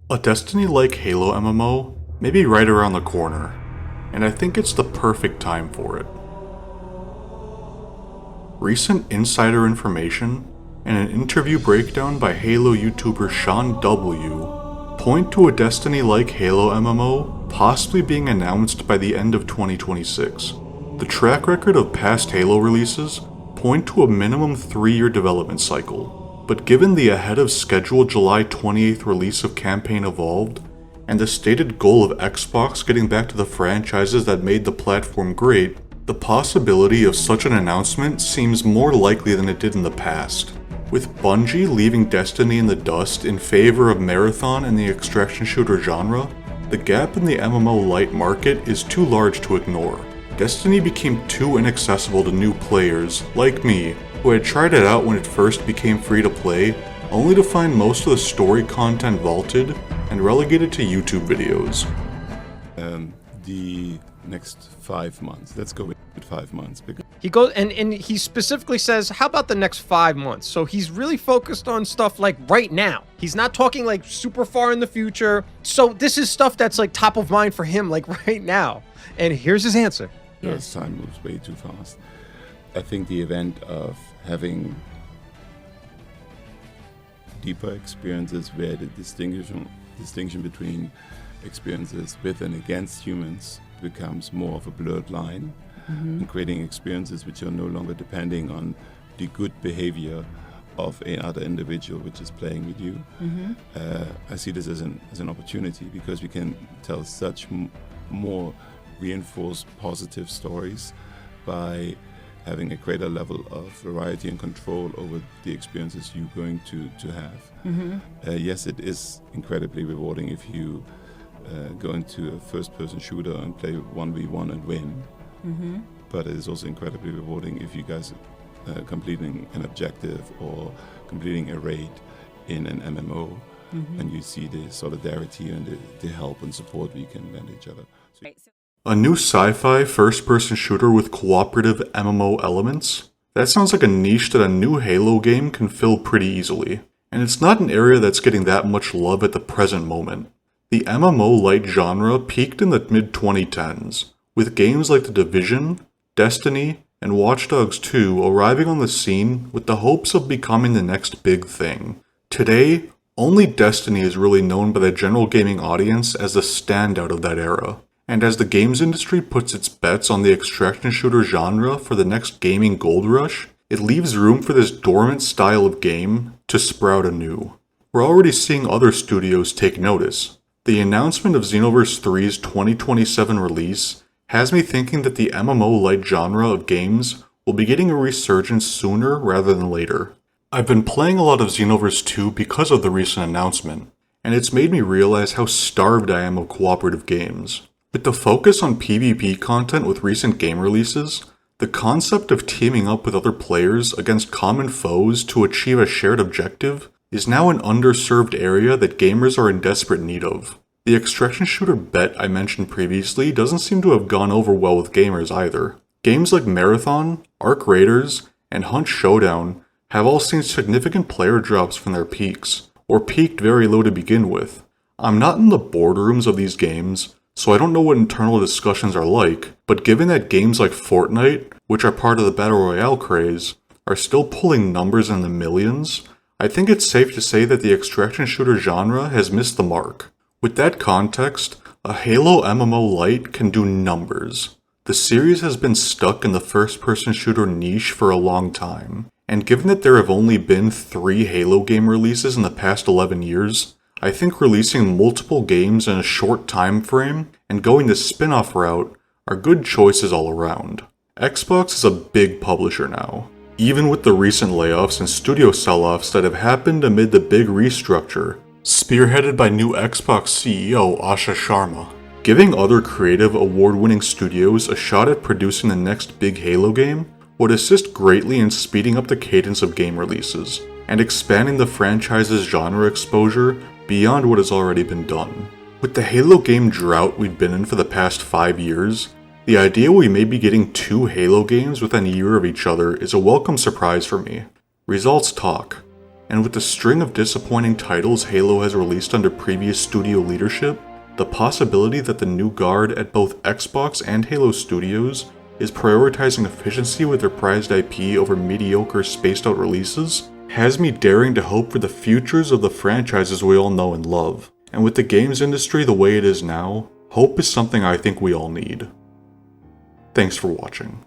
A Destiny-like Halo MMO may be right around the corner, and I think it's the perfect time for it. Recent insider information and an interview breakdown by Halo YouTuber Sean W. point to a Destiny-like Halo MMO possibly being announced by the end of 2026. The track record of past Halo releases point to a minimum 3-year development cycle, but given the ahead of schedule July 28th release of Campaign Evolved, and the stated goal of Xbox getting back to the franchises that made the platform great, the possibility of such an announcement seems more likely than it did in the past. With Bungie leaving Destiny in the dust in favor of Marathon and the extraction shooter genre, the gap in the MMO-lite market is too large to ignore. Destiny became too inaccessible to new players, like me, who had tried it out when it first became free to play, only to find most of the story content vaulted and relegated to YouTube videos. The next 5 months. Let's go with 5 months. He goes and he specifically says, how about the next 5 months? So he's really focused on stuff like right now. He's not talking like super far in the future. So this is stuff that's like top of mind for him like right now. And here's his answer. Yes, time moves way too fast. I think the event of having deeper experiences where the distinction between experiences with and against humans becomes more of a blurred line, and creating experiences which are no longer depending on the good behavior of another individual which is playing with you. I see this as an opportunity because we can tell such more reinforced positive stories by having a greater level of variety and control over the experiences you're going to have. Yes, it is incredibly rewarding if you go into a first-person shooter and play 1v1 and win. But it is also incredibly rewarding if you guys are completing an objective or completing a raid in an MMO, and you see the solidarity and the help and support we can lend each other. A new sci-fi first-person shooter with cooperative MMO elements? That sounds like a niche that a new Halo game can fill pretty easily, and it's not an area that's getting that much love at the present moment. The MMO-lite genre peaked in the mid-2010s, with games like The Division, Destiny, and Watch Dogs 2 arriving on the scene with the hopes of becoming the next big thing. Today, only Destiny is really known by the general gaming audience as the standout of that era. And as the games industry puts its bets on the extraction shooter genre for the next gaming gold rush, it leaves room for this dormant style of game to sprout anew. We're already seeing other studios take notice. The announcement of Xenoverse 3's 2027 release has me thinking that the MMO-lite genre of games will be getting a resurgence sooner rather than later. I've been playing a lot of Xenoverse 2 because of the recent announcement, and it's made me realize how starved I am of cooperative games. With the focus on PvP content with recent game releases, the concept of teaming up with other players against common foes to achieve a shared objective is now an underserved area that gamers are in desperate need of. The extraction shooter bet I mentioned previously doesn't seem to have gone over well with gamers either. Games like Marathon, Arc Raiders, and Hunt Showdown have all seen significant player drops from their peaks, or peaked very low to begin with. I'm not in the boardrooms of these games, so I don't know what internal discussions are like, but given that games like Fortnite, which are part of the Battle Royale craze, are still pulling numbers in the millions, I think it's safe to say that the extraction shooter genre has missed the mark. With that context, a Halo MMO-lite can do numbers. The series has been stuck in the first-person shooter niche for a long time, and given that there have only been 3 Halo game releases in the past 11 years, I think releasing multiple games in a short time frame and going the spin-off route are good choices all around. Xbox is a big publisher now, even with the recent layoffs and studio sell-offs that have happened amid the big restructure, spearheaded by new Xbox CEO Asha Sharma. Giving other creative award-winning studios a shot at producing the next big Halo game would assist greatly in speeding up the cadence of game releases, and expanding the franchise's genre exposure beyond what has already been done. With the Halo game drought we've been in for the past 5 years, the idea we may be getting 2 Halo games within a year of each other is a welcome surprise for me. Results talk, And with the string of disappointing titles Halo has released under previous studio leadership, the possibility that the new guard at both Xbox and Halo Studios is prioritizing efficiency with their prized IP over mediocre spaced-out releases has me daring to hope for the futures of the franchises we all know and love. And with the games industry the way it is now, hope is something I think we all need. Thanks for watching.